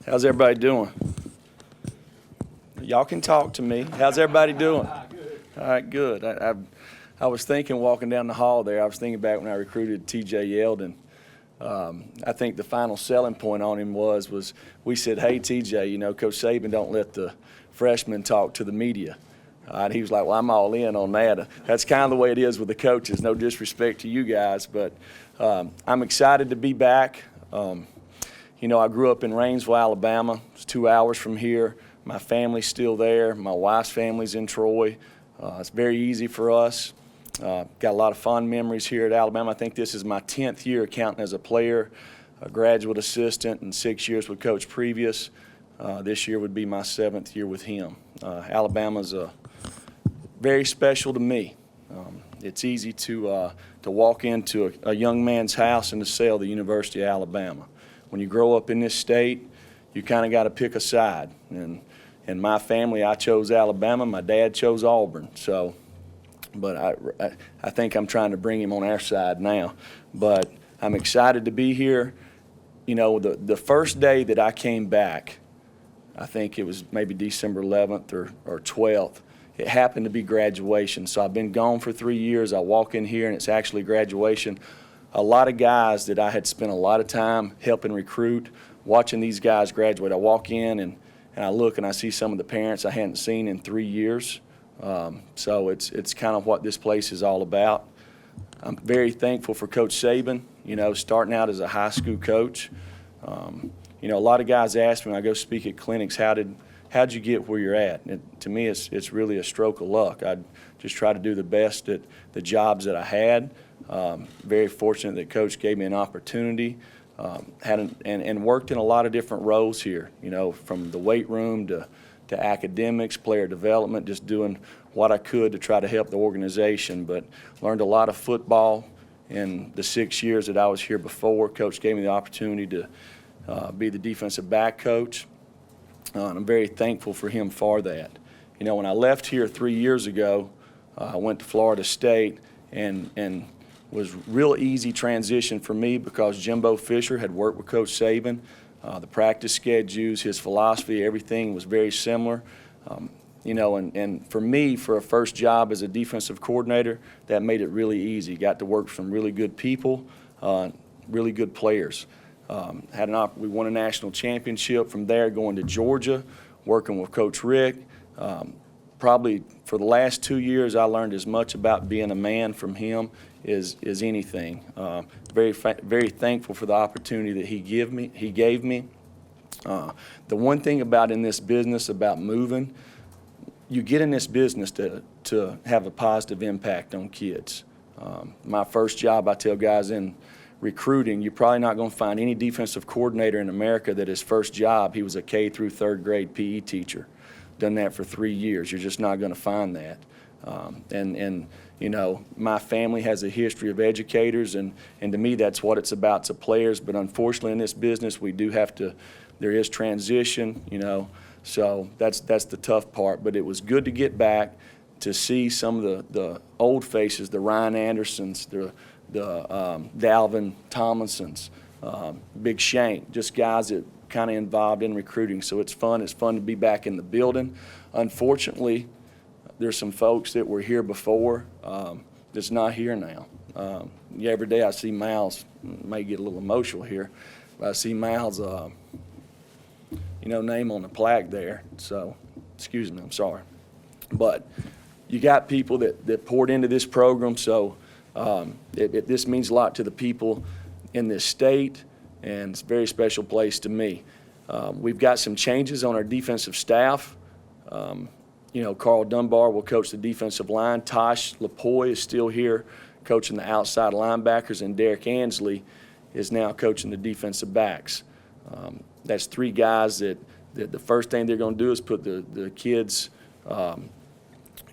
How's everybody doing? Y'all can talk to me. How's everybody doing? Good. All right, good. I was thinking walking down the hall there, I was thinking back when I recruited T.J. Yeldon. I think the final selling point on him was we said, hey, T.J., you know, Coach Saban don't let the freshmen talk to the media. And he was like, well, I'm all in on that. That's kind of the way it is with the coaches. No disrespect to you guys, but I'm excited to be back. You know, I grew up in Rainsville, Alabama. It's 2 hours from here. My family's still there. My wife's family's in Troy. It's very easy for us. Got a lot of fond memories here at Alabama. I think this is my 10th year counting as a player, a graduate assistant, and 6 years with Coach Previous. This year would be my 7th year with him. Alabama's very special to me. It's easy to walk into a young man's house and to sell the University of Alabama. When you grow up in this state, you kind of got to pick a side. And in my family, I chose Alabama. My dad chose Auburn. So, but I think I'm trying to bring him on our side now. But I'm excited to be here. You know, the first day that I came back, I think it was maybe December 11th or 12th. It happened to be graduation. So I've been gone for 3 years. I walk in here, and it's actually graduation. A lot of guys that I had spent a lot of time helping recruit, watching these guys graduate. I walk in and I look and I see some of the parents I hadn't seen in 3 years. So it's kind of what this place is all about. I'm very thankful for Coach Saban, you know, starting out as a high school coach. You know, a lot of guys ask me when I go speak at clinics, how'd you get where you're at? And to me, it's really a stroke of luck. I just try to do the best at the jobs that I had. Very fortunate that Coach gave me an opportunity. And worked in a lot of different roles here, you know, from the weight room to academics, player development, just doing what I could to try to help the organization. But learned a lot of football in the 6 years that I was here before. Coach gave me the opportunity to be the defensive back coach. I'm very thankful for him for that. You know, when I left here 3 years ago, I went to Florida State and was real easy transition for me because Jimbo Fisher had worked with Coach Saban. The practice schedules, his philosophy, everything was very similar. You know, and for me, for a first job as a defensive coordinator, that made it really easy. Got to work with some really good people, really good players. We won a national championship from there, going to Georgia, working with Coach Rick. Probably for the last 2 years, I learned as much about being a man from him as anything. Very thankful for the opportunity that he gave me. The one thing about in this business about moving, you get in this business to have a positive impact on kids. My first job, I tell guys in recruiting, you're probably not going to find any defensive coordinator in America that his first job, he was a K through third grade PE teacher. Done that for 3 years. You're just not going to find that. And you know, my family has a history of educators, and to me that's what it's about to players. But unfortunately in this business we do have to, there is transition, you know, so that's the tough part. But it was good to get back to see some of the old faces, the Ryan Andersons, the Dalvin Tomlinsons, Big Shank, just guys that kind of involved in recruiting. So it's fun to be back in the building. Unfortunately, there's some folks that were here before that's not here now. Every day I see Miles, may get a little emotional here, but I see Miles, you know, name on the plaque there. So, excuse me, I'm sorry. But you got people that poured into this program, so this means a lot to the people in this state, and it's a very special place to me. We've got some changes on our defensive staff. You know, Carl Dunbar will coach the defensive line. Tosh Lapoy is still here coaching the outside linebackers, and Derek Ansley is now coaching the defensive backs. That's 3 guys that the first thing they're going to do is put the kids'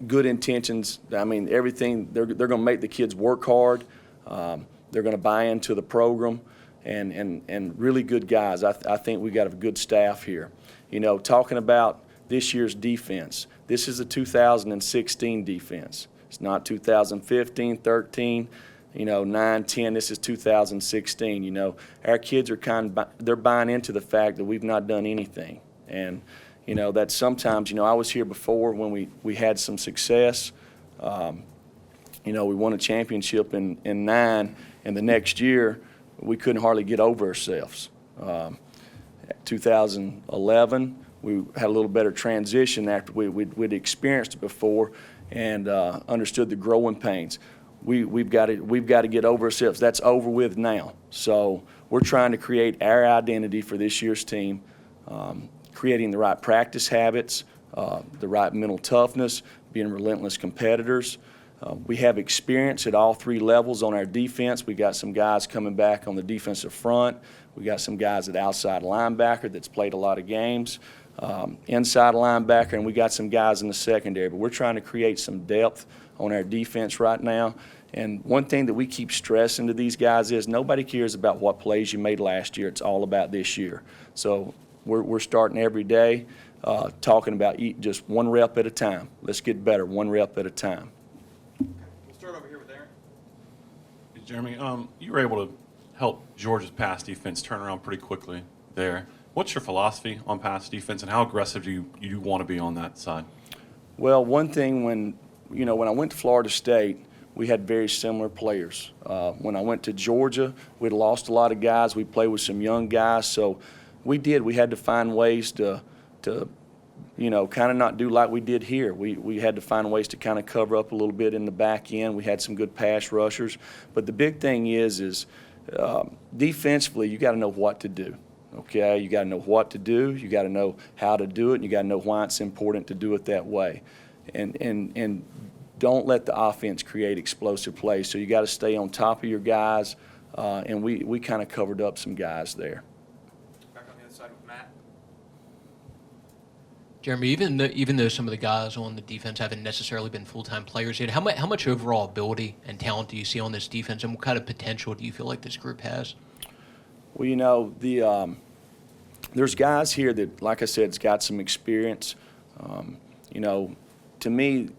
good intentions. I mean, everything, they're going to make the kids work hard. They're going to buy into the program, and really good guys. I think we got a good staff here. You know, talking about this year's defense, this is a 2016 defense. It's not 2015, 13. 9, 10, this is 2016. Our kids are they're buying into the fact that we've not done anything. And, that sometimes, I was here before when we had some success. We won a championship in 9, and the next year we couldn't hardly get over ourselves. 2011, we had a little better transition after we'd experienced it before and understood the growing pains. We've got to get over ourselves. That's over with now. So we're trying to create our identity for this year's team, creating the right practice habits, the right mental toughness, being relentless competitors. We have experience at all 3 levels on our defense. We got some guys coming back on the defensive front. We got some guys at outside linebacker that's played a lot of games, inside linebacker, and we got some guys in the secondary. But we're trying to create some depth on our defense right now. And one thing that we keep stressing to these guys is nobody cares about what plays you made last year. It's all about this year. So we're starting every day talking about just 1 rep at a time. Let's get better, 1 rep at a time. We'll start over here with Aaron. Hey, Jeremy, you were able to help Georgia's pass defense turn around pretty quickly there. What's your philosophy on pass defense, and how aggressive do you want to be on that side? Well, one thing when I went to Florida State, we had very similar players. When I went to Georgia, we'd lost a lot of guys. We played with some young guys, so we had to find ways to kind of not do like we did here. We had to find ways to kind of cover up a little bit in the back end. We had some good pass rushers. But the big thing is defensively, you got to know what to do. Okay, you got to know what to do. You got to know how to do it. And you got to know why it's important to do it that way. And don't let the offense create explosive plays. So you got to stay on top of your guys. And we kind of covered up some guys there. Back on the other side with Matt. Jeremy, even though some of the guys on the defense haven't necessarily been full-time players yet, how much overall ability and talent do you see on this defense, and what kind of potential do you feel like this group has? Well, there's guys here that, like I said, has got some experience. To me,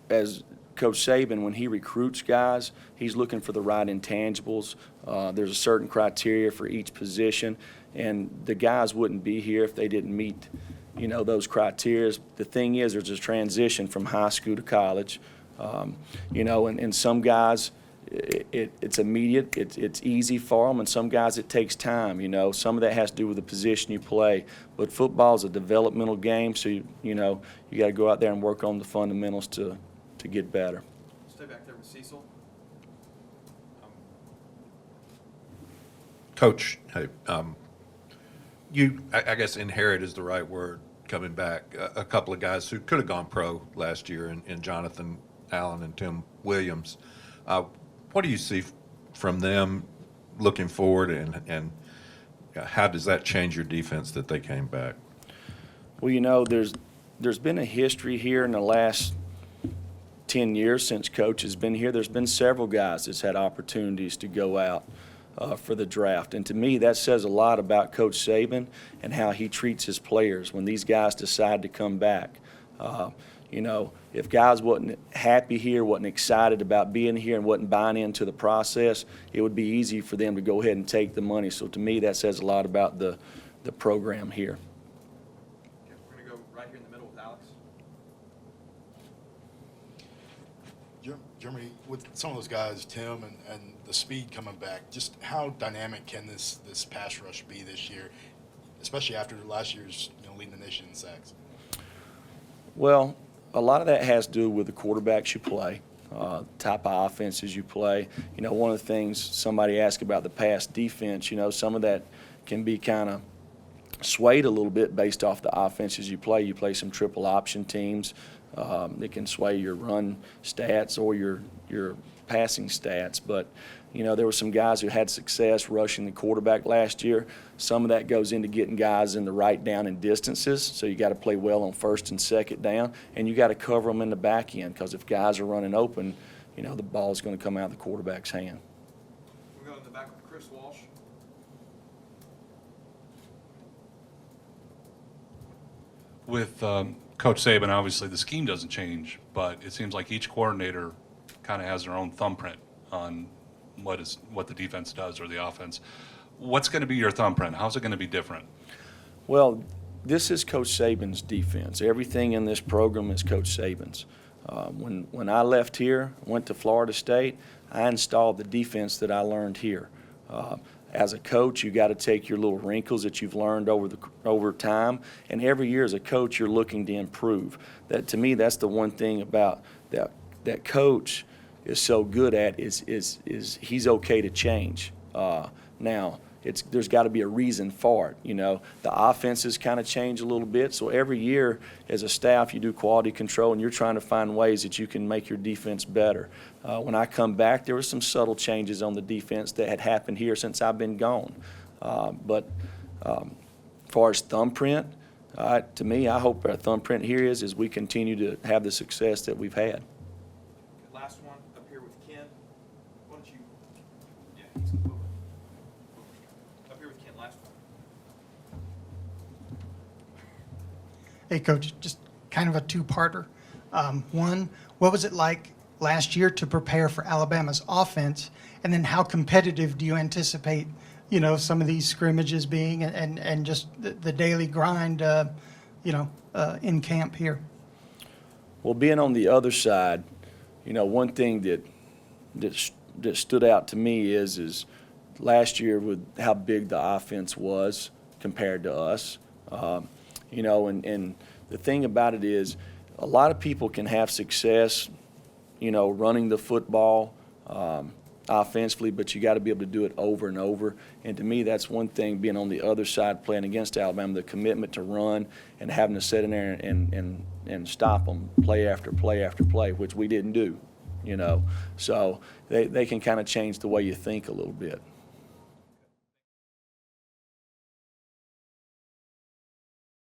as Coach Saban, when he recruits guys, he's looking for the right intangibles. There's a certain criteria for each position, and the guys wouldn't be here if they didn't meet those criteria. The thing is, there's a transition from high school to college, and some guys, it's immediate, it's easy for them, and some guys it takes time. Some of that has to do with the position you play. But football is a developmental game, so you got to go out there and work on the fundamentals to get better. Stay back there with Cecil. Coach, hey, I guess inherit is the right word, coming back. A couple of guys who could have gone pro last year in Jonathan Allen and Tim Williams. What do you see from them looking forward, and how does that change your defense that they came back? Well, there's been a history here in the last 10 years since Coach has been here. There's been several guys that's had opportunities to go out for the draft. And to me, that says a lot about Coach Saban and how he treats his players when these guys decide to come back. If guys wasn't happy here, wasn't excited about being here, and wasn't buying into the process, it would be easy for them to go ahead and take the money. So to me, that says a lot about the program here. Okay, we're going to go right here in the middle with Alex. Jeremy, with some of those guys, Tim and the speed coming back, just how dynamic can this pass rush be this year, especially after last year's leading the nation in sacks? Well, a lot of that has to do with the quarterbacks you play, type of offenses you play. One of the things somebody asked about the pass defense, some of that can be kind of swayed a little bit based off the offenses you play. You play some triple option teams. It can sway your run stats or your passing stats. But, there were some guys who had success rushing the quarterback last year. Some of that goes into getting guys in the right down and distances. So you got to play well on first and second down, and you got to cover them in the back end, because if guys are running open, the ball is going to come out of the quarterback's hand. We'll go in the back with Chris Walsh. With Coach Saban, obviously the scheme doesn't change, but it seems like each coordinator kind of has their own thumbprint on what the defense does or the offense. What's going to be your thumbprint? How's it going to be different? Well, this is Coach Saban's defense. Everything in this program is Coach Saban's. When I left here, went to Florida State, I installed the defense that I learned here. As a coach, you got to take your little wrinkles that you've learned over time, and every year as a coach, you're looking to improve. That, to me, that's the one thing about that coach is so good at is he's okay to change. Now, there's got to be a reason for it. You know, the offenses kind of change a little bit, so every year as a staff you do quality control and you're trying to find ways that you can make your defense better. When I come back, there were some subtle changes on the defense that had happened here since I've been gone. But as far as thumbprint, to me, I hope our thumbprint here is we continue to have the success that we've had. Last one up here with Ken. Why don't you? Yeah, he's over. Up here with Ken. Last one. Hey, Coach, just kind of a two-parter. One, what was it like last year to prepare for Alabama's offense? And then how competitive do you anticipate, some of these scrimmages being and just the daily grind, in camp here? Well, being on the other side, one thing that stood out to me is last year with how big the offense was compared to us. And the thing about it is a lot of people can have success, running the football offensively, but you got to be able to do it over and over. And to me, that's one thing, being on the other side playing against Alabama, the commitment to run and having to sit in there and stop them play after play after play, which we didn't do, So they can kind of change the way you think a little bit.